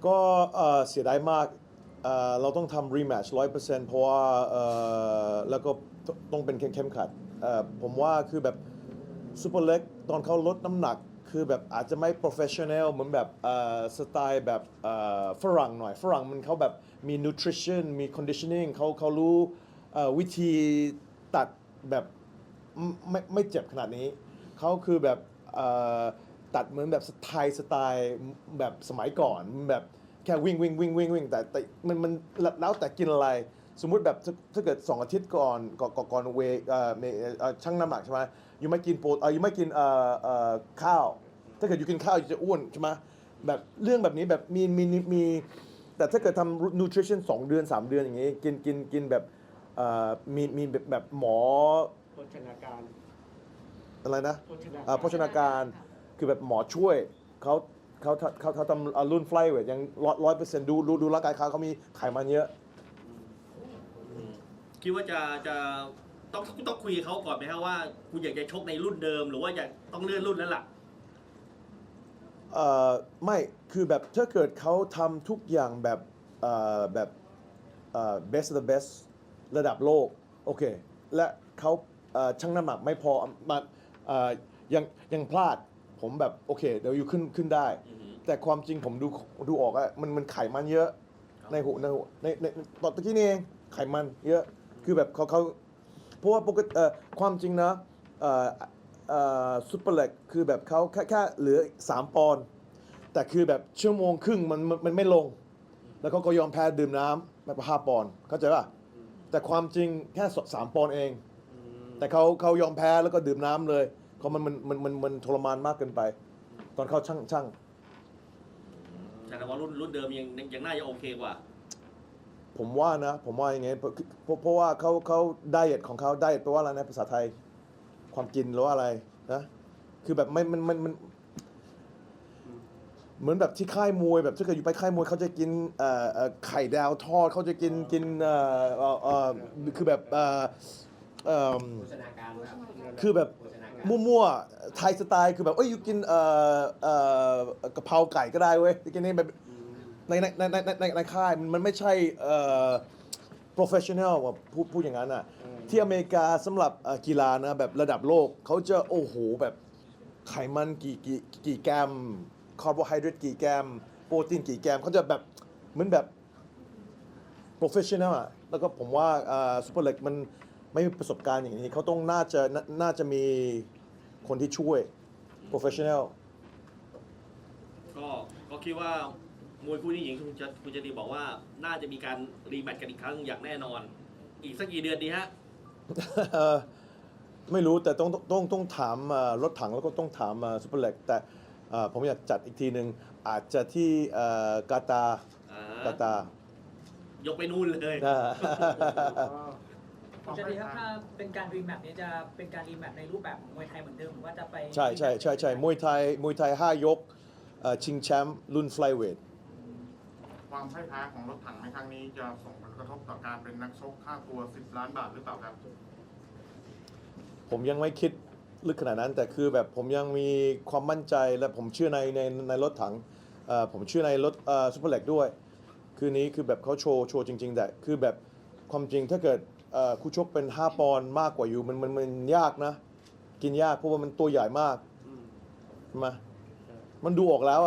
ก็เสียดายมากเราต้องทำรีแมตช์100%เพราะว่าแล้วก็ต้องเป็นเข้มขัดผมว่าคือแบบซูเปอร์เล็กตอนเขาลดน้ำหนักคือแบบอาจจะไม่ professional เหมือนแบบสไตล์แบบฝรั่งหน่อยฝรั่งมันเขาแบบมี nutrition มี conditioning เขารู้วิธีตัดแบบไม่เจ็บขนาดนี้เขาคือแบบตัดเหมือนแบบสไตล์แบบสมัยก่อนแบบแค่วิ่งแต่มันแล้วแต่กินอะไรสมมุติแบบถ้าเกิด2 อาทิตย์ก่อนเวชั่งน้ำหนักใช่ไหมยูไม่กินยูไม่กินข้าวถ้าเกิดยูกินข้าวยูจะอ้วนใช่ไหมแบบเรื่องแบบนี้แบบมีแต่ถ้าเกิดทำ nutrition 2 เดือน 3 เดือนอย่างงี้กินแบบมีแบบหมอโภชนาการอะไรนะโภชนาการคือแบบหมอช่วยเขาทำรุ่นไฟล์เวทยัง100%ดูร่างกายเขามีไขมันเยอะคิดว่าจะต้องคุยกับเขาก่อนไหมครับว่าคุณอยากจะชกในรุ่นเดิมหรือว่าอยากต้องเลื่อนรุ่นแล้วล่ะไม่คือแบบถ้าเกิดเขาทำทุกอย่างแบบbest of the best ระดับโลกโอเคและเขาชั่งน้ำหนักไม่พอมายังพลาดผมแบบโอเคเดี๋ยวอยู่ขึ้นได้แต่ความจริงผมดูออกอะมันไขมันเยอะในตอนตะกี้นี่เองไขมันเยอะคือแบบเขาเพราะว่าปกติความจริงนะซูเปอร์เล็กคือแบบเขาแค่เหลือ3 ปอนด์แต่คือแบบชั่วโมงครึ่งมันไม่ลงแล้วเขาก็ยอมแพ้ดื่มน้ำแบบ5 ปอนด์เข้าใจป่ะแต่ความจริงแค่3 ปอนด์เองแต่เขายอมแพ้แล้วก็ดื่มน้ำเลยเขามันทรมานมากเกินไปตอนเขาช่างแต่ว่ารุ่นเดิมยังน่าจะโอเคกว่าผมว่าอย่างไงเพราะว่าเขาไดเอทของเขาไดเอทแปลว่าอะไรนะภาษาไทยความกินหรือว่าอะไรนะคือแบบมันเหมือนแบบที่ค่ายมวยแบบถ้าเกิดอยู่ไปค่ายมวยเขาจะกินไข่ดาวทอดเขาจะกินคือแบบคือแบบมั่วๆไทยสไตล์คือแบบอยู่กินกะเพราไก่ก็ได้เว้ยกินนี่แบบในค่ายมันไม่ใช่professional ว่าพูดอย่างนั้นอ่ะที่อเมริกาสำหรับกีฬานะแบบระดับโลกเขาจะโอ้โหแบบไขมันกี่แกรมคาร์โบไฮเดรตกี่แกรมโปรตีนกี่แกรมเขาจะแบบเหมือนแบบ professional อ่ะแล้วก็ผมว่าซูเปอร์เล็กมันไม่มีประสบการณ์อย่างนี้เขาต้องน่าจะมีคนที่ช่วย professional ก็คิดว่ามวยคู่นี้หญิงคุณจะดีบอกว่าน่าจะมีการรีแมตช์กันอีกครั้งอย่างแน่นอนอีกสักกี่เดือนดีฮะ ไม่รู้แต่ต้องถามรถถังแล้วก็ต้องถามซูเปอร์เล็กแต่ผมอยากจัดอีกทีหนึ่งอาจจะที่กาตาร์ยกไปนู่นเลย คุณจะดีครับถ้าเป็นการรีแมตช์นี้จะเป็นการรีแมตช์ในรูปแบบมวยไทยเหมือนเดิมหรือว่าจะไปใช่มวยไทย5 ยกชิงแชมป์รุ่นไฟล์เวทความพ่ายแพ้ของรถถังในครั้งนี้จะส่งผลกระทบต่อการเป็นนักชกค่าตัว10 ล้านบาทหรือเปล่าครับผมยังไม่คิดลึกขนาดนั้นแต่คือแบบผมยังมีความมั่นใจและผมเชื่อในรถถังผมเชื่อในรถซูเปอร์เล็กด้วยคืนนี้คือแบบเขาโชว์จริงๆแต่คือแบบความจริงถ้าเกิดคู่ชกเป็น5 ปอนด์มากกว่าอยู่มันยากนะกินยากเพราะว่ามันตัวใหญ่มากมามันดูออกแล้ว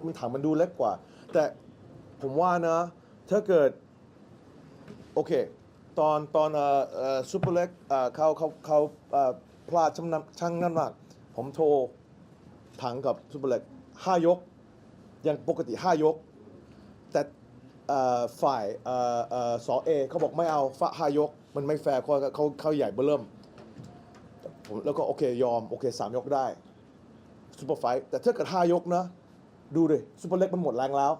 มันถังมันดูเล็กกว่าแต่ผมว่านะถ้าเกิดโอเคตอนซูเปอร์เล็กเขาพลาดชั่งน้ำหนักผมโทรถังกับซูเปอร์เล็ก5 ยกยังปกติ5 ยกแต่ฝ่ายสอเอเขาบอกไม่เอา5 ยกมันไม่แฟร์เขาใหญ่เบิ่มผมแล้วก็โอเคยอมโอเค3 ยกได้ซูเปอร์ไฟท์แต่ถ้าเกิด5 ยกนะดูดิซูเปอร์เล็กมันหมดแรงแล้ว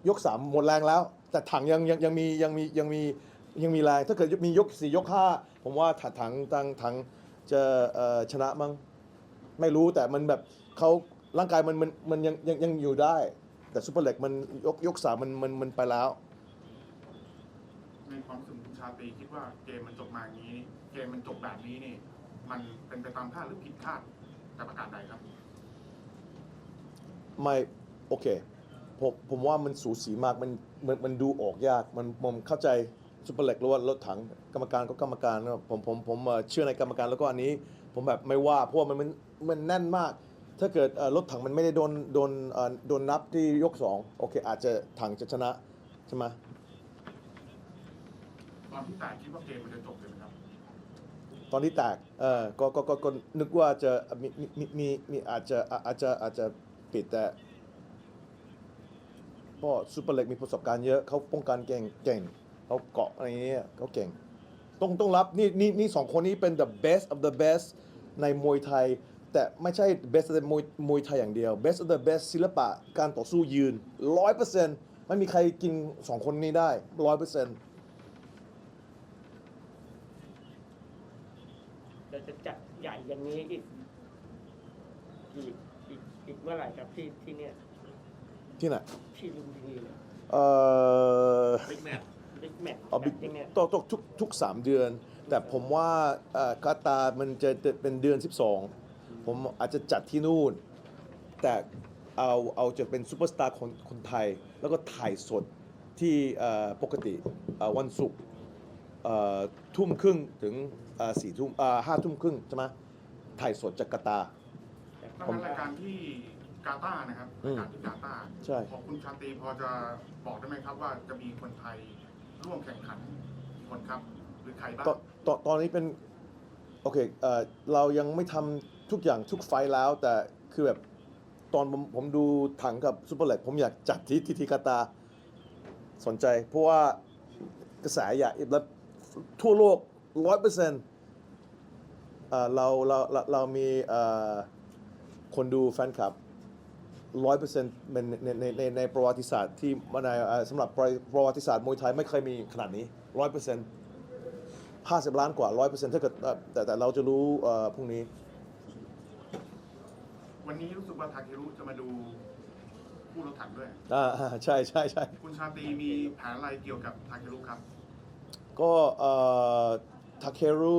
ยก3หมดแรงแล้วแต่ถังยังมีแรงถ้าเกิดมียก4 ยก 5ผมว่าถังจะชนะมั้งไม่รู้แต่มันแบบเขาร่างกายมันยังอยู่ได้แต่ซูเปอร์เล็กมันยก3มันไปแล้วในความรู้สึกคุณชาตรีคิดว่าเกมมันจบมาอย่างนี้เกมมันจบแบบนี้นี่มันเป็นไปตามคาดหรือผิดคาดกับประการใดครับไม่โอเค ผมว่ามันสูสีมากมันดูออกยากผมเข้าใจซุปเปอร์เล็กหรือว่ารถถังกรรมการก็กรรมการนะผมเชื่อในกรรมการแล้วก็อันนี้ผมแบบไม่ว่าเพราะว่ามันแน่นมาก ถ้าเกิดรถถังมันไม่ได้โดนนับที่ยกสองโอเคอาจจะถังจะชนะใช่ไหม ตอนที่แตกคิดว่าเกมมันจะจบเลยไหมครับ ตอนที่แตกก็นึกว่าจะมีอาจจะปิดแต่เพราะซูเปอร์เล็กมีประสบการณ์เยอะเขาป้องกันเก่งเขาเกาะอะไรเงี้ยเขาเก่งต้องรับนี่สองคนนี้เป็น the best of the best ในมวยไทย แต่ไม่ใช่ best of the มวยไทยอย่างเดียว best of the best ศิลปะการต่อสู้ยืน 100%ไม่มีใครกินสองคนนี้ได้ 100% เราจะจัดใหญ่อย่างนี้อีกเมื่อไหร่ครับที่เนี่ย ที่ไหน ที่ลุมพินีเนี่ย บิ๊กแมตช์ บิ๊กแมตช์ อ๋อ แบบที่เนี่ย ทุก3 เดือน แต่ผมว่ากาตาร์มันจะเป็นเดือน 12 ผมอาจจะจัดที่นู่น แต่เอาจะเป็นซูเปอร์สตาร์คนไทย แล้วก็ถ่ายสดที่ปกติวันศุกร์ทุ่มครึ่งถึง4 ทุ่ม5 ทุ่มครึ่งใช่ไหมถ่ายสดจากกาตาร์ นั่นรายการที่กาตาร์นะครับรายการที่กาตาร์ ใช่ พอคุณชาตรีพอจะบอกได้ไหมครับว่าจะมีคนไทยร่วมแข่งขันกี่คนครับหรือใครบ้าง ตอนนี้เป็นโอเคเรายังไม่ทำทุกอย่างทุกไฟล์แล้ว แต่คือแบบตอนผมดูถังกับซูเปอร์เล็กผมอยากจัดที่กาตาร์สนใจ เพราะว่ากระแสใหญ่แล้วทั่วโลก 100%เรามีคนดูแฟนคลับ 100%เป็นในประวัติศาสตร์ที่สำหรับประวัติศาสตร์มวยไทยไม่เคยมีขนาดนี้ 100% 50 ล้านกว่า 100%ถ้าเกิดแต่เราจะรู้พรุ่งนี้ วันนี้รู้สึกว่าทาเครุจะมาดูผู้รถถังด้วย ใช่ คุณชาตรีมีแผนอะไรเกี่ยวกับทาเครุครับ ก็ทาเครุ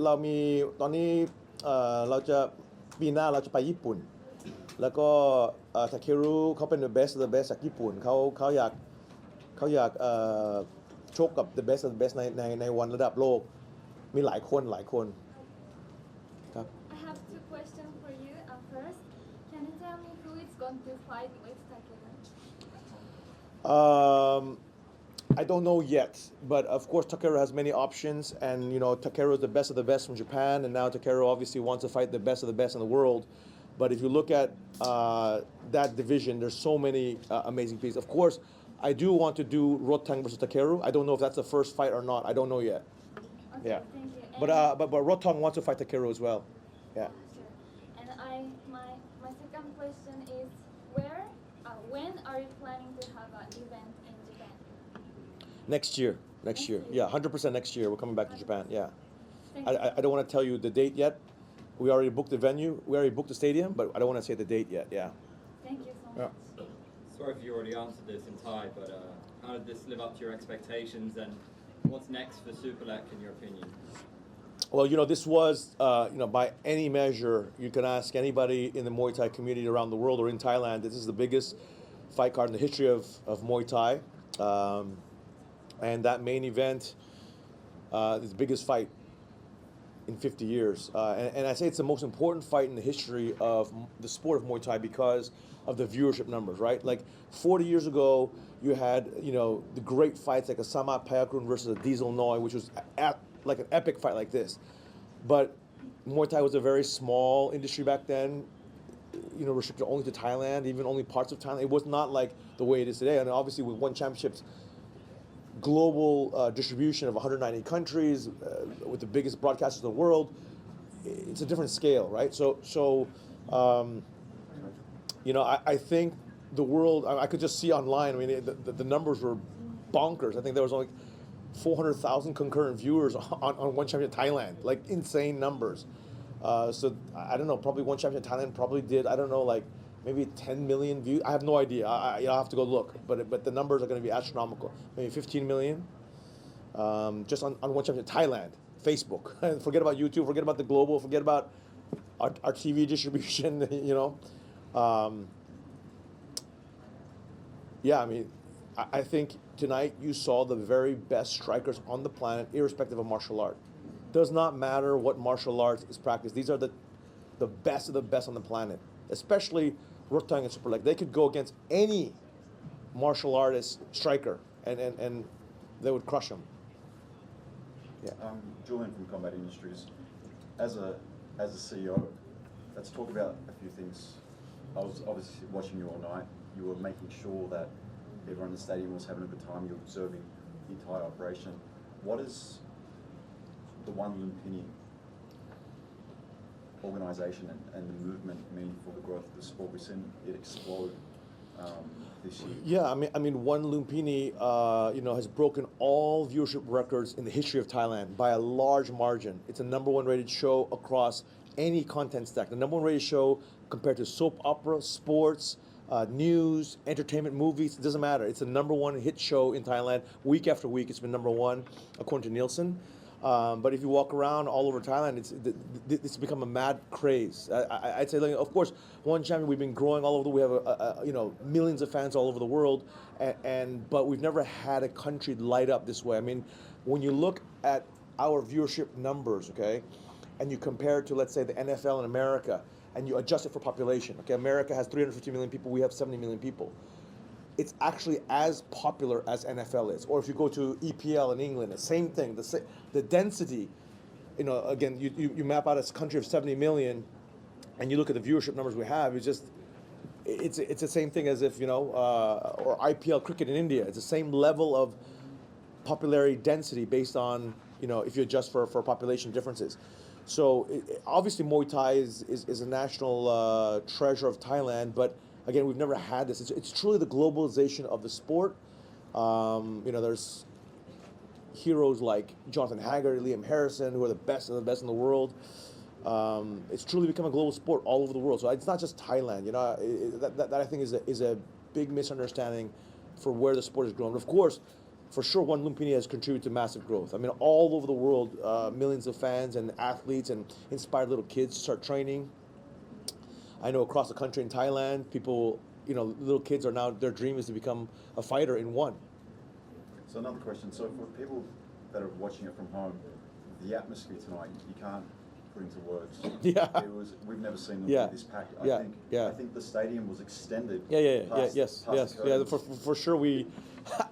เรามีตอนนี้เราจะปีหน้าเราจะไปญี่ปุ่น แล้วก็ทาเครุเขาเป็น the best of the best จากญี่ปุ่นเขาอยากชกกับ the best of the best ในวันระดับโลก มีหลายคนครับ I have two questions for you. First, can you tell me who is going to fight with Takeru? I don't know yet, but of course Takeru has many options, and you know Takeru is the best of the best from Japan, and now Takeru obviously wants to fight the best of the best in the world. But if you look at that division, there's so many amazing pieces. Of course, I do want to do Rodtang versus Takeru. I don't know if that's the first fight or not. I don't know yet. Okay, Yeah. thank you. But Rodtang wants to fight Takeru as well. Yeah. Sure. And my second question is when are you planning to have an event in Japan? Next year. Yeah, 100% next year. We're coming back to Japan. Yeah. Thank you. I don't want to tell you the date yet. We already booked the venue. We already booked the stadium, but I don't want to say the date yet. Yeah. Thank you so Yeah. much. Sorry if you already answered this in Thai, but how did this live up to your expectations, and what's next for Superlek in your opinion? Well, you know, this was, by any measure, you can ask anybody in the Muay Thai community around the world or in Thailand, this is the biggest fight card in the history of Muay Thai. And that main event is the biggest fight in 50 years. And I say it's the most important fight in the history of the sport of Muay Thai because of the viewership numbers, right? Like 40 years ago, you had, the great fights like a Samat Payakrun versus a Diesel Noi, which was like an epic fight like this. But Muay Thai was a very small industry back then, restricted only to Thailand, even only parts of Thailand. It was not like the way it is today. And obviously with one championships, global distribution of 190 countries, with the biggest broadcasters in the world, it's a different scale, right? So I think the world, I could just see online, I mean, the numbers were bonkers. I think there was only 400,000 concurrent viewers on One Champion Thailand, like insane numbers. So I don't know, probably One Champion Thailand probably did, I don't know, like maybe 10 million views. I have no idea. I'll have to go look, but the numbers are going to be astronomical. Maybe 15 million, just on One Champion Thailand, Facebook. Forget about YouTube. Forget about the global. Forget about our TV distribution. Yeah, I mean, I think tonight you saw the very best strikers on the planet, irrespective of martial art. Does not matter what martial arts is practiced. These are the best of the best on the planet, especially Rodtang and Superlek. They could go against any martial artist striker, and they would crush them. Yeah. Julian from Combat Industries. As a CEO, let's talk about a few things. I was obviously watching you all night. You were making sure that everyone in the stadium was having a good time. You were observing the entire operation. What is the One Lumpinee organisation and the movement mean for the growth of the sport? We've seen it explode this year. Yeah, I mean, One Lumpinee, has broken all viewership records in the history of Thailand by a large margin. It's a #1 rated show across any content stack. The #1 rated show compared to soap opera, sports, news, entertainment, movies. It doesn't matter. It's the #1 hit show in Thailand week after week. It's been #1 according to Nielsen. But if you walk around all over Thailand, it's become a mad craze. I'd say, of course, One Champion, we've been growing all over the. We have millions of fans all over the world, but we've never had a country light up this way. I mean, when you look at our viewership numbers, okay, and you compare it to, let's say, the NFL in America, and you adjust it for population. Okay, America has 350 million people. We have 70 million people. It's actually as popular as NFL is. Or if you go to EPL in England, the same thing. The density, again, you map out a country of 70 million, and you look at the viewership numbers we have. It's the same thing as if or IPL cricket in India. It's the same level of popularity density based on if you adjust for population differences. So obviously Muay Thai is a national treasure of Thailand, but again, we've never had this. It's truly the globalization of the sport. There's heroes like Jonathan Haggard, Liam Harrison, who are the best of the best in the world. It's truly become a global sport all over the world. So it's not just Thailand. That I think is a big misunderstanding for where the sport has grown. Of course, for sure, One Lumpinee has contributed to massive growth. I mean, all over the world, millions of fans and athletes and inspired little kids to start training. I know across the country in Thailand, people, little kids are now, their dream is to become a fighter in One. So another question. So for people that are watching it from home, the atmosphere tonight, you can't put into words. Yeah. We've never seen them Yeah. this packed. Yeah. I think the stadium was extended. Yes. past the Yeah, curtains. for sure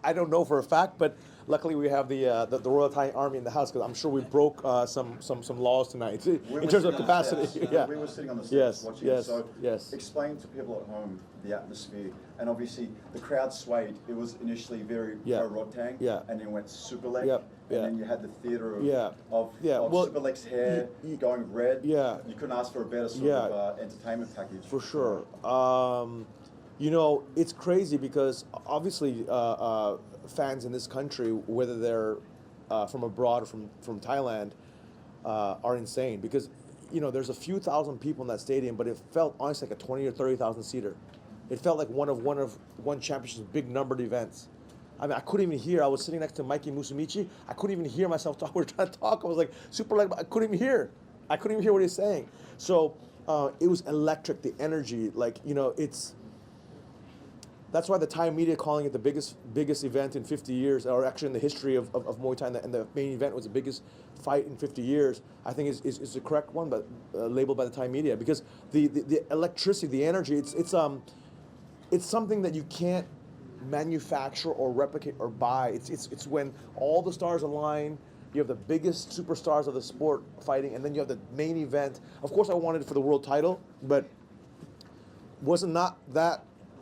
I don't know for a fact, but luckily we have the Royal Thai Army in the house, because I'm sure we broke some laws tonight We in were terms of sitting on the capacity. steps. Yeah. We were sitting on the steps Yes, watching yes, it. So yes. explain to people at home the atmosphere. And obviously the crowd swayed. It was initially very Yeah. pro-Rodtang, Yeah. and then went Superlek, Yep, yeah. and then you had the theatre of, Yeah. of, Yeah, of well, Superlek's hair you- going red. Yeah. You couldn't ask for a better sort Yeah. of entertainment package. For sure. It's crazy because obviously fans in this country, whether they're from abroad or from Thailand, are insane because, there's a few thousand people in that stadium, but it felt honestly like a 20 or 30,000 seater. It felt like one of One Championship's big numbered events. I mean, I couldn't even hear. I was sitting next to Mikey Musumeci. I couldn't even hear myself talk. We were trying to talk. I was like, Superlek, I couldn't even hear. I couldn't even hear what he's saying. So it was electric, the energy. That's why the Thai media calling it the biggest event in 50 years, or actually in the history of Muay Thai, and the main event was the biggest fight in 50 years, I think is the correct one, but labeled by the Thai media, because the electricity, the energy, it's something that you can't manufacture or replicate or buy. It's when all the stars align. You have the biggest superstars of the sport fighting, and then you have the main event. Of course, I wanted it for the world title, but was not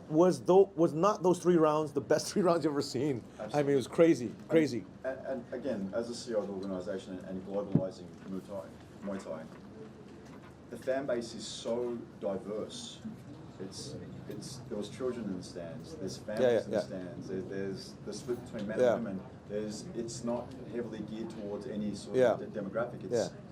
those 3 rounds the best 3 rounds you've ever seen? Absolutely. I mean, it was crazy. And again, as a CEO of the organisation and globalising Muay Thai, the fan base is so diverse. There was children in the stands. There's families in the stands. There's the split between men and women. It's not heavily geared towards any sort of demographic.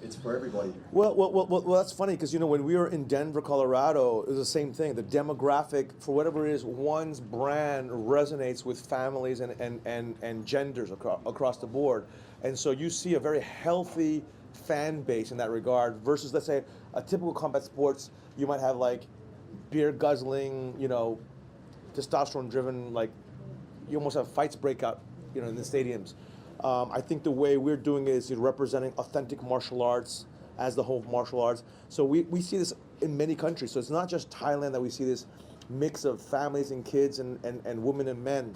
It's for everybody. Well, that's funny because when we were in Denver, Colorado, it was the same thing. The demographic, for whatever it is, One's brand resonates with families and genders across the board, and so you see a very healthy fan base in that regard. Versus, let's say, a typical combat sports, you might have like beer guzzling, testosterone driven you almost have fights break out, in the stadiums. I think the way we're doing it is representing authentic martial arts as the home of martial arts. So we see this in many countries. So it's not just Thailand that we see this mix of families and kids and women and men.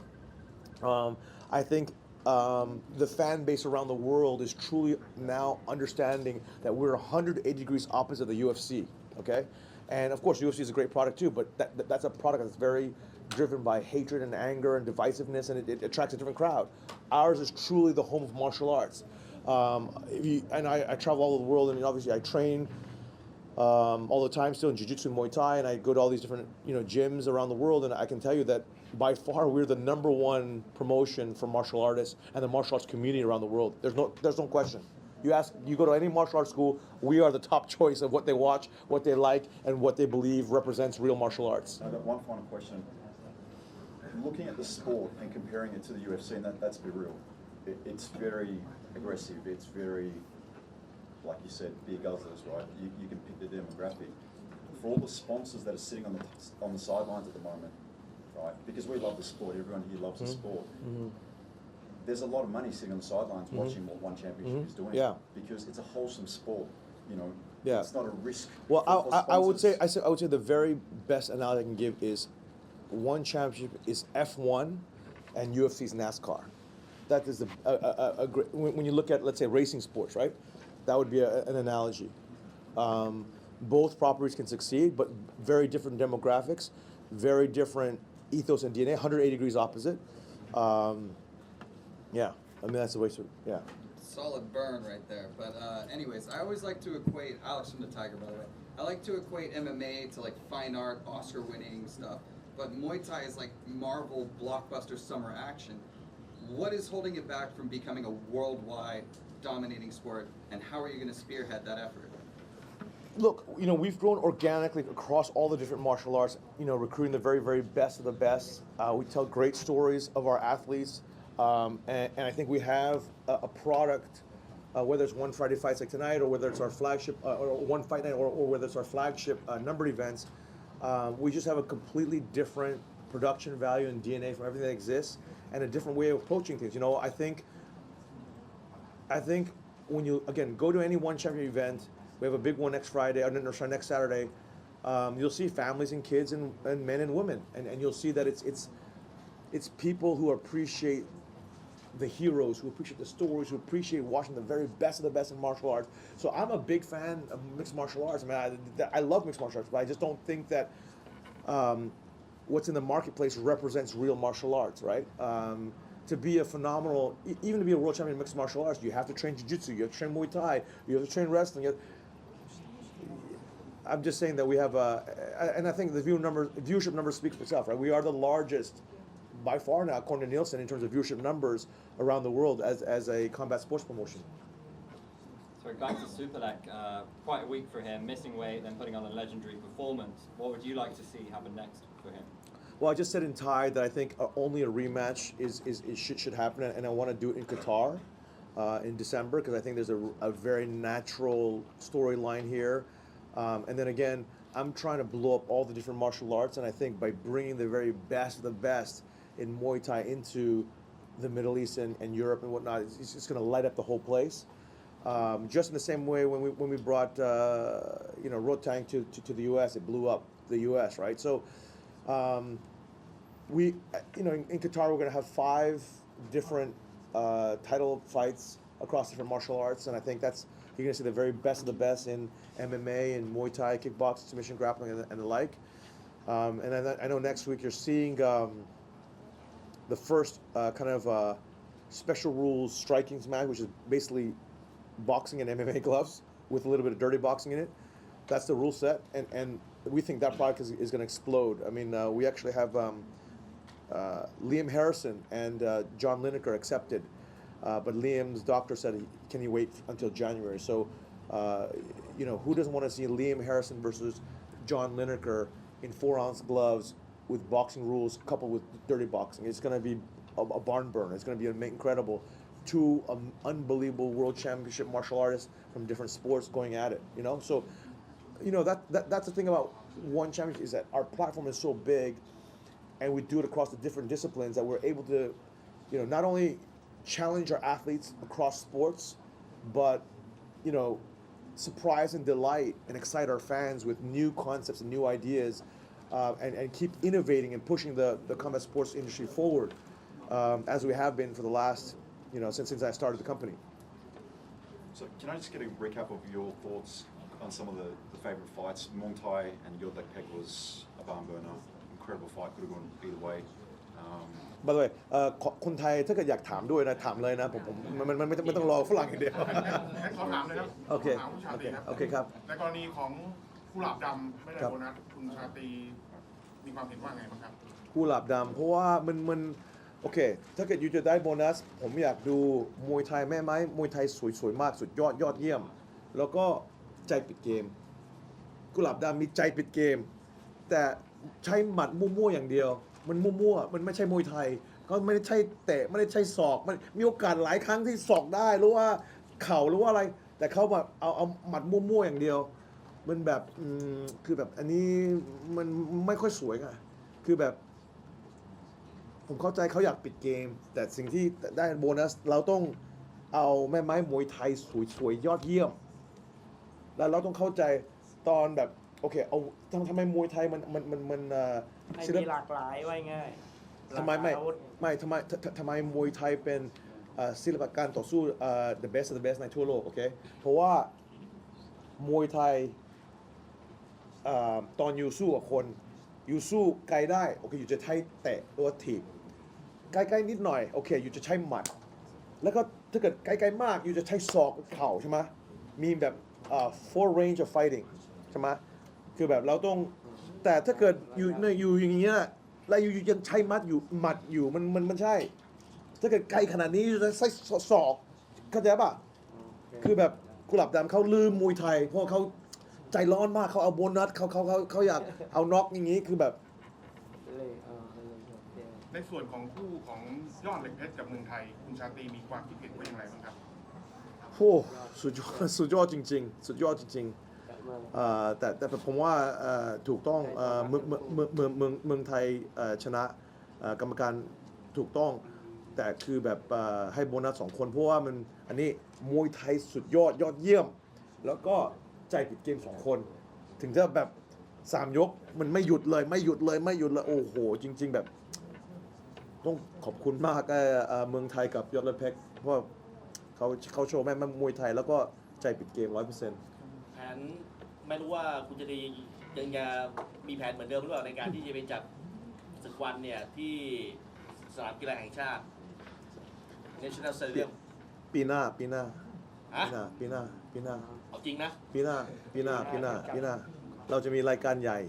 I think the fan base around the world is truly now understanding that we're 180 degrees opposite of the UFC, okay? And of course, UFC is a great product too, but that's a product that's very driven by hatred and anger and divisiveness, and it attracts a different crowd. Ours is truly the home of martial arts. I travel all over the world, and obviously I train all the time still in Jiu-Jitsu and Muay Thai, and I go to all these different gyms around the world, and I can tell you that by far we're the #1 promotion for martial artists and the martial arts community around the world. There's no question. You go to any martial arts school, we are the top choice of what they watch, what they like, and what they believe represents real martial arts. I've got one final question. Looking at the sport and comparing it to the UFC, and let's be real, it's very aggressive. It's very, like you said, beer guzzlers, right? You can pick the demographic. For all the sponsors that are sitting on the sidelines at the moment, right? Because we love the sport. Everyone here loves the sport. Mm-hmm. There's a lot of money sitting on the sidelines watching what One Championship is doing. Yeah. Because it's a wholesome sport. Yeah. It's not a risk. Well, for I would say sponsors. the very best analogy I can give is One Championship is F1 and UFC is NASCAR. That is a great, when you look at, let's say, racing sports, right? That would be an analogy. Both properties can succeed, but very different demographics, very different ethos and DNA, 180 degrees opposite. Yeah, I mean, that's the way to, yeah. Solid burn right there. But anyways, I always like to equate, Alex from the Tiger, by the way, I like to equate MMA to like fine art, Oscar-winning stuff. But Muay Thai is like Marvel blockbuster summer action. What is holding it back from becoming a worldwide dominating sport, and how are you going to spearhead that effort? Look, we've grown organically across all the different martial arts, recruiting the very, very best of the best. We tell great stories of our athletes, and I think we have a product, whether it's One Friday Fights like tonight, or whether it's our flagship, or One Fight Night, or whether it's our flagship numbered events. We just have a completely different production value and DNA from everything that exists, and a different way of approaching things. I think when you, again, go to any One Champion event, we have a big one next Friday, or next Saturday, you'll see families and kids and men and women, and you'll see that it's people who appreciate the heroes, who appreciate the stories, who appreciate watching the very best of the best in martial arts. So I'm a big fan of mixed martial arts. I mean, I love mixed martial arts, but I just don't think that what's in the marketplace represents real martial arts, right? To be a phenomenal, even to be a world champion in mixed martial arts, you have to train jiu-jitsu, you have to train Muay Thai, you have to train wrestling. I'm just saying that we have and I think the viewership numbers speak for itself, right? We are the largest by far now, according to Nielsen, in terms of viewership numbers around the world as a combat sports promotion. So back to Superlek, quite a week for him, missing weight, then putting on a legendary performance. What would you like to see happen next for him? Well, I just said in Thai that I think only a rematch should happen, and I want to do it in Qatar in December, because I think there's a very natural storyline here. And then again, I'm trying to blow up all the different martial arts, and I think by bringing the very best of the best in Muay Thai into the Middle East and Europe and whatnot, it's just going to light up the whole place. Just in the same way when we brought Rodtang to the U.S., it blew up the U.S., right? So in Qatar we're going to have 5 different title fights across different martial arts, and I think you're going to see the very best of the best in MMA and Muay Thai, kickboxing, submission grappling, and the like. And then I know next week you're seeing the first kind of special rules striking match, which is basically boxing and MMA gloves with a little bit of dirty boxing in it. That's the rule set, and we think that product is going to explode. I mean, we actually have Liam Harrison and John Lineker accepted, but Liam's doctor said, can you wait until January? So, who doesn't want to see Liam Harrison versus John Lineker in 4-ounce gloves with boxing rules coupled with dirty boxing? It's going to be a barn burner. It's going to be incredible. 2 unbelievable world championship martial artists from different sports going at it. So, that's the thing about One Championship, is that our platform is so big. and we do it across the different disciplines, that we're able to, not only challenge our athletes across sports, but, surprise and delight and excite our fans with new concepts and new ideas, and keep innovating and pushing the combat sports industry forward, as we have been for the last, since I started the company. So can I just get a recap of your thoughts on some of the favorite fights? Muay Thai and Rodtang was a barn burner, incredible fight, could have gone either way. By the way คนไทยถ้าเกิดอยากถามด้วยนะถามเลยนะผมมันไม่ต้องรอฝรั่งอย่างเดียว งั้นขอถามเลยครับ โอเค ขอถามคุณชาตรีครับ โอเคครับ ในกรณีของกุหลาบดำไม่ได้ ครับ โบนัสคุณชาตรีมีความเห็นว่าไงบ้างครับ กุหลาบดำเพราะว่ามันโอเคถ้าเกิดยูจะได้โบนัสผมอยากดูมวยไทยแม่ไม้มวยไทยสวยๆมากสุดยอดเยี่ยม แล้วก็ใจปิดเกมกุหลาบดำมีใจปิดเกม แต่ใช้หมัดมั่วๆอย่างเดียวมันมั่วๆมันไม่ใช่มวยไทยก็ไม่ได้ใช่เตะไม่ได้ใช่ศอกมันมีโอกาสหลายครั้งที่ศอกได้หรือว่าเข่าหรือว่าอะไร แต่เขาแบบเอาหมัดมั่วๆอย่างเดียวมันแบบคือแบบอันนี้มันไม่ค่อยสวยไงคือแบบผมเข้าใจเขาอยากปิดเกม แต่สิ่งที่ได้โบนัสเราต้องเอาแม่ไม้มวยไทยสวยๆยอดเยี่ยมแล้วเราต้องเข้าใจตอนแบบโอเคเอาทำไมมวยไทยมันให้มีหลากหลายไว้ง่าย ทำไมทำไมมวยไทยเป็นศิลปะการต่อสู้the best of the best ในทั่วโลกโอเคเพราะว่ามวยไทยตอนอยู่สู้กับคนอยู่สู้ไกลได้โอเคอยู่จะใช้เตะหรือว่าถีบใกล้ๆนิดหน่อยโอเคอยู่จะใช้หมัดแล้วก็ถ้าเกิดไกลๆมากอยู่จะใช้ศอกเข่าใช่ไหมมีแบบfull range of fighting ใช่ไหมคือแบบเราต้องแต่ถ้าเกิดอยู่อย่างเงี้ยแล้วอยู่ยังใช้หมัดอยู่มันใช่ถ้าเกิดไกลขนาดนี้อยู่จะใช้ศอกเข้าใจป่ะคือแบบกุหลาบดำเขาลืมมวยไทยเพราะเขาใจร้อนมากเขาเอาโบนัสเขาอยากเอาน็อกอย่างนี้คือแบบ ในส่วนของคู่ของยอดเหล็กเพชรกับเมืองไทยคุณชาตรีมีความคิดเห็นว่าอย่างไรบ้างครับ โอ้สุดยอดจริงๆสุดยอดจริงๆแต่ผมว่าถูกต้องเมืองไทยชนะกรรมการถูกต้องแต่คือแบบให้โบนัส2 คนเพราะว่ามันอันนี้มวยไทยสุดยอดเยี่ยมแล้วก็ใจปิดเกม2 คนถึงจะแบบ3 ยกมันไม่หยุดเลยโอ้โหจริงๆแบบต้องขอบคุณมากเมืองไทยกับยอดเหล็กเพชรเพราะเขาโชว์แม่มวยไทยแล้วก็ใจปิดเกม 100% แผนไม่รู้ว่าคุณจะยังจะมีแผนเหมือนเดิมหรือเปล่าในการที่จะไปจัดศึกวันเนี่ยที่สนามกีฬาแห่งชาติ National Stadium ปีหน้า ฮะ เอาจริงนะ ปีหน้าเราจะมีรายการใหญ่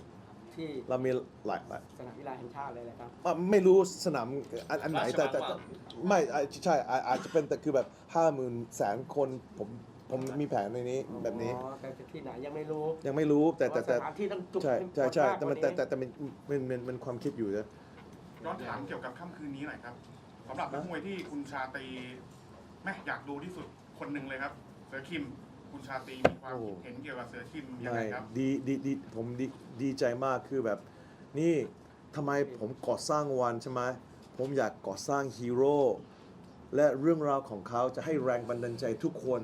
ที่ เรามีหลาย สนามกีฬาแห่งชาติเลยแหละครับ ไม่รู้สนามอันไหนแต่ ราชมังคลา ไม่ใช่อาจจะเป็นแต่คือแบบ 50,000 คนผมมีแผนในนี้แบบนี้ อ๋อแต่ที่ไหนยังไม่รู้ ยังไม่รู้แต่ สถานที่ต้องจุก ใช่ มากกว่านี้ แต่มันความคิดอยู่นะ ย้อนถามเกี่ยวกับค่ำคืนนี้หน่อยครับสำหรับนักมวยที่คุณชาตรีแม่อยากดูที่สุดคนหนึ่งเลยครับเสือคิมคุณชาตรีมีความคิดเห็นเกี่ยวกับเสือคิมยังไงครับ ดีผมดีใจมากคือแบบนี่ทำไมผมก่อสร้างวันใช่ไหมผมอยากก่อสร้างฮีโร่และเรื่องราวของเขาจะให้แรงบันดาลใจทุกคน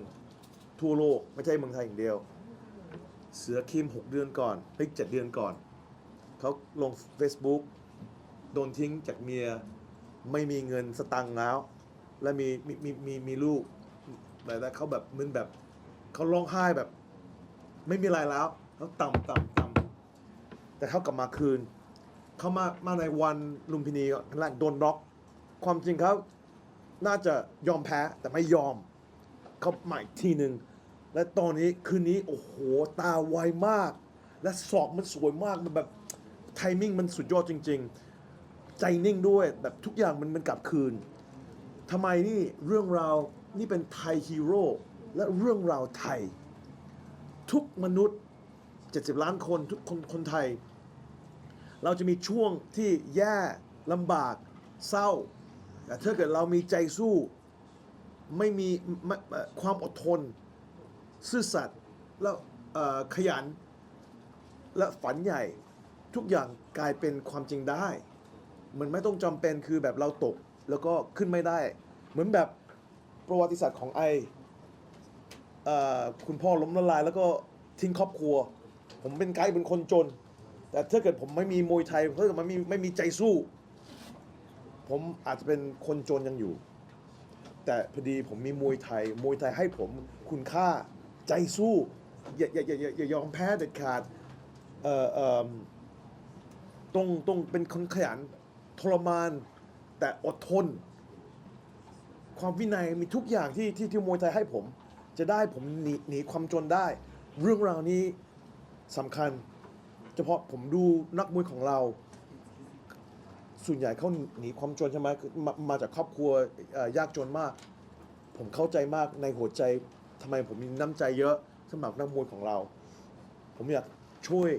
ทั่วโลกไม่ใช่เมืองไทยอย่างเดียว เสือคิม6 เดือนก่อน7 เดือนก่อนเขาลง Facebook โดนทิ้งจากเมียไม่มีเงินสตังค์แล้ว และมีลูกแต่เขาแบบมึนแบบเขาร้องไห้แบบไม่มีอะไรแล้วเขาต่ำแต่เขากลับมาคืนเขามาในวันลุมพินีแรกโดนน็อกความจริงเขาน่าจะยอมแพ้แต่ไม่ยอมเขาใหม่ทีหนึ่งและตอนนี้คืนนี้โอ้โหตาไวมาก และศอกมันสวยมากมันแบบไทมิ่งมันสุดยอดจริงๆใจนิ่งด้วยแบบทุกอย่างมันกลับคืนทำไมนี่เรื่องราวนี่เป็นไทยฮีโร่และเรื่องราวไทยทุกมนุษย์70 ล้านคนทุกคนไทยเราจะมีช่วงที่แย่ลำบากเศร้าแต่ถ้าเกิดเรามีใจสู้ไม่มีความอดทนซื่อสัตย์แล้วขยันและฝันใหญ่ทุกอย่างกลายเป็นความจริงได้ มันไม่ต้องจำเป็นคือแบบเราตกแล้วก็ขึ้นไม่ได้ เหมือนแบบประวัติศาสตร์ของคุณพ่อล้มละลายแล้วก็ทิ้งครอบครัว ผมเป็นไกด์เป็นคนจน แต่ถ้าเกิดผมไม่มีมวยไทยถ้าเกิดมันไม่มีใจสู้ ผมอาจจะเป็นคนจนยังอยู่ แต่พอดีผมมีมวยไทยให้ผมคุณค่าใจสู้อย่ายอมแพ้เด็ดขาดต้องเป็นคนขยันทรมานแต่อดทน ความวินัยมีทุกอย่างที่มวยไทยให้ผม จะได้ผมหนีความจนได้ เรื่องราวนี้สำคัญ เฉพาะผมดูนักมวยของเรา ส่วนใหญ่เขาหนีความจนใช่ไหมมาจากครอบครัวยากจนมาก ผมเข้าใจมากในหัวใจทำไมผมมีน้ำใจเยอะสำหรับนักมวยของเรา ผมอยากช่วย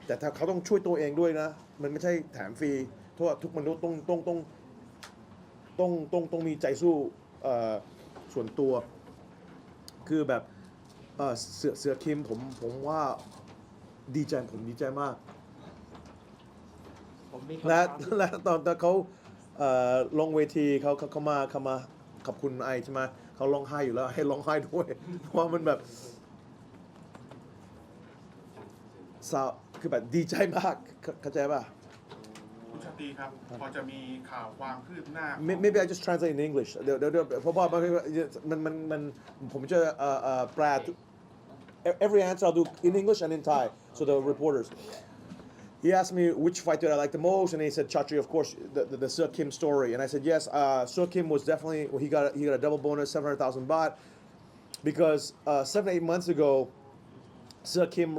แต่ถ้าเขาต้องช่วยตัวเองด้วยนะ มันไม่ใช่แถมฟรีเพราะว่าทุกมนุษย์ต้องมีใจสู้ส่วนตัว คือแบบเสือคิมผมว่าดีใจมาก ผมมีคำ และ ถาม และตอนเขาลงเวทีเขามาขอบคุณไอใช่ไหมเขาร้องไห้อยู่แล้วให้ร้องไห้ด้วย เพราะว่ามันแบบคือแบบดีใจมากเข้าใจป่ะ คุณชาตรีครับ พอจะมีข่าวความคืบหน้า Maybe I just translate in English เดี๋ยวเพราะว่ามันผมจะแปล every answer I'll do in English and in Thai so the reporters he asked me which fight did I like the most, and he said Chatri, of course, the Seo Kim story. And I said yes, Seo Kim was definitely he got a double bonus, 700,000 baht, because 7-8 months ago, Seo Kim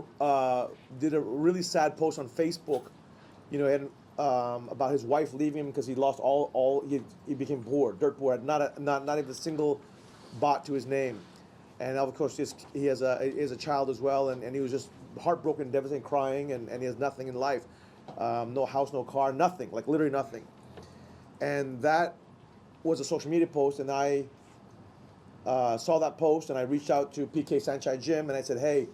did a really sad post on Facebook, and about his wife leaving him because he lost he became poor, dirt poor, had not even a single baht to his name, and of course he has a child as well, and he was just heartbroken, devastated, crying, and he has nothing in life, no house, no car, nothing, like literally nothing. And that was a social media post, and I saw that post, and I reached out to PK Sanchai Gym, and I said, hey,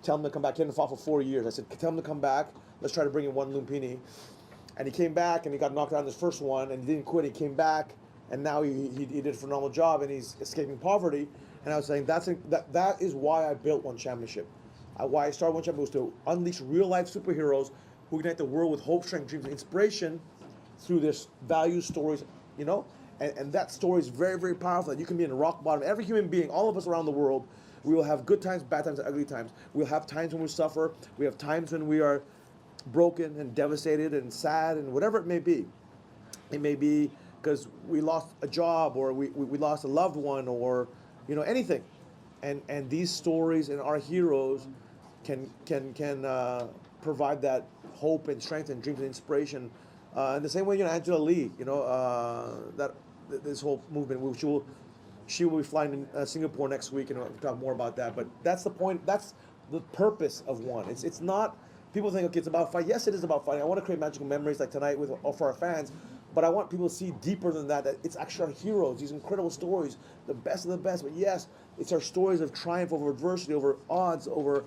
tell him to come back. He hadn't fought for 4 years. I said, tell him to come back. Let's try to bring in one Lumpinee. And he came back, and he got knocked out in his first one, and he didn't quit. He came back, and now he did a phenomenal job, and he's escaping poverty. And I was saying that is why I built One Championship. Why I started One Championship was to unleash real-life superheroes who unite the world with hope, strength, dreams, and inspiration through their value stories, And that story is very, very powerful. You can be in rock bottom. Every human being, all of us around the world, we will have good times, bad times, and ugly times. We'll have times when we suffer. We have times when we are broken and devastated and sad and whatever it may be. It may be because we lost a job or we lost a loved one or anything. And these stories and our heroes can provide that hope and strength and dreams and inspiration. In the same way, Angela Lee, that this whole movement, she will be flying in Singapore next week, and we'll talk more about that. But that's the point. That's the purpose of One. It's not. People think, okay, it's about fight. Yes, it is about fighting. I want to create magical memories like tonight for our fans. But I want people to see deeper than that. That it's actually our heroes, these incredible stories, the best of the best. But yes, it's our stories of triumph over adversity, over odds, over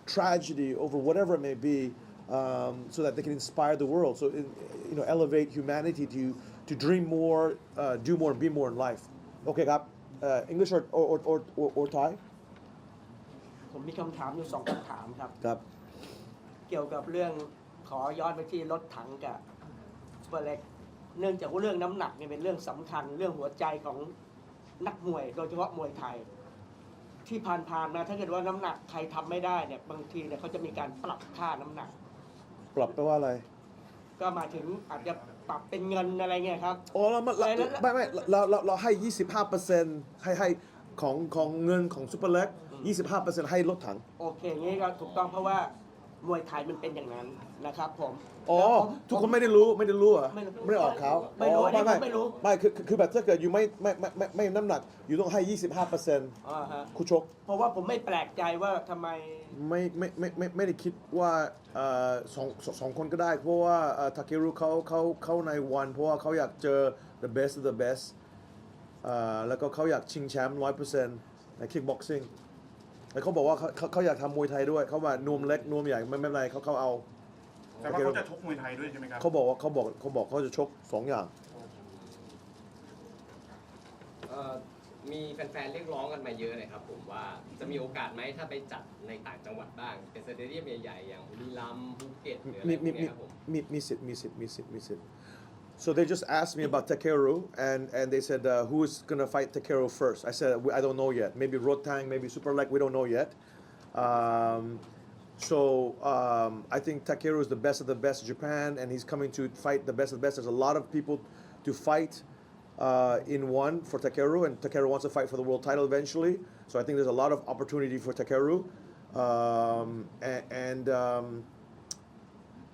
tragedy, over whatever it may be, so that they can inspire the world. So elevate humanity to dream more, do more, and be more in life. Okay, ครับ English or Thai? ผมมีคำถามอยู่2 คำถามครับ ครับ เกี่ยวกับเรื่องขอย้อนไปที่รถถังกับซุปเปอร์เล็กเนื่องจากว่าเรื่องน้ำหนักเนี่ยเป็นเรื่องสำคัญเรื่องหัวใจของนักมวยโดยเฉพาะมวยไทยที่ผ่านมาถ้าเกิดว่าน้ำหนักใครทำไม่ได้เนี่ยบางทีเนี่ยเขาจะมีการปรับค่าน้ำหนัก ปรับแปลว่าอะไร ก็มาถึงอาจจะปรับเป็นเงินอะไรเงี้ยครับ อ๋อเราให้ 25% ให้ของเงินของซุปเปอร์เล็ก 25% ให้รถถัง โอเคงี้ก็ถูกต้องเพราะว่ามวยไทยมันเป็นอย่างนั้นนะครับผม อ๋อ แล้วผม ทุกคนไม่ได้รู้เหรอ ไม่รู้ ไม่ได้ออกข่าว ไม่รู้ อ๋อ อันนี้ผมไม่รู้ ไม่คือแบบถ้าเกิดอยู่ไม่น้ำหนักอยู่ต้องให้ 25% ฮะ คู่ชก เพราะว่าผมไม่แปลกใจว่าทำไม ไม่ได้คิดว่าสองคนก็ได้เพราะว่าทาเครุเขาในวันเพราะว่าเขาอยากเจอ the best of the best แล้วก็เขาอยากชิงแชมป์ 100% ใน kickboxing แล้วเขาบอกว่าเขาอยากทำมวยไทยด้วยเขาว่านวมเล็กนวมใหญ่ไม่เป็นไรเขาเอา แต่ว่าเขาจะชกมวยไทยด้วยใช่ไหมครับ เขาบอกเขาจะชก2 อย่าง มีแฟนๆเรียกร้องกันมาเยอะเลยครับผมว่าจะมีโอกาสไหมถ้าไปจัดในต่างจังหวัดบ้างเป็นสเตเดียมใหญ่ๆอย่างบุรีรัมย์ภูเก็ตหรืออะไรพวกเนี้ยครับผม มีสิทธิ์ so they just asked me about Takeru and they said who's gonna fight Takeru first I said I don't know yet maybe Rodtang maybe Superlek we don't know yet I think Takeru is the best of the best in Japan and he's coming to fight the best of the best there's a lot of people to fight in one for Takeru, and Takeru wants to fight for the world title eventually. So I think there's a lot of opportunity for Takeru,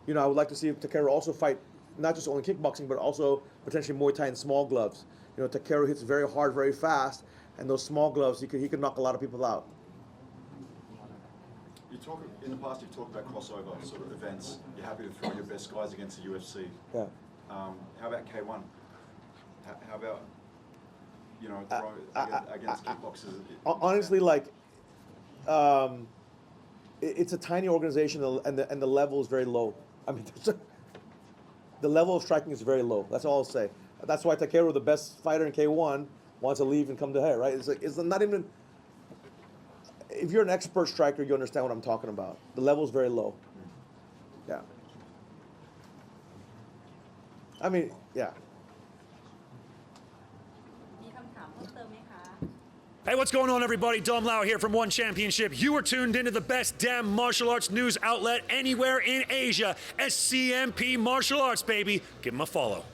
you know, I would like to see Takeru also fight not just only kickboxing but also potentially Muay Thai in small gloves. You know, Takeru hits very hard, very fast, and those small gloves he could knock a lot of people out. You talk in the past. You've talked about crossover sort of events. You're happy to throw your best guys against the UFC. Yeah. How about K1? How about, you know, against kickboxers? Honestly, like, it's a tiny organization and the level is very low. I mean, the level of striking is very low. That's all I'll say. That's why Takeru, the best fighter in K1, wants to leave and come to here, right? It's not even. If you're an expert striker, you understand what I'm talking about. The level is very low. Yeah. I mean, yeah. Hey, what's going on, everybody? Dom Lau here from One Championship. You are tuned into the best damn martial arts news outlet anywhere in Asia. SCMP Martial Arts, baby. Give them a follow.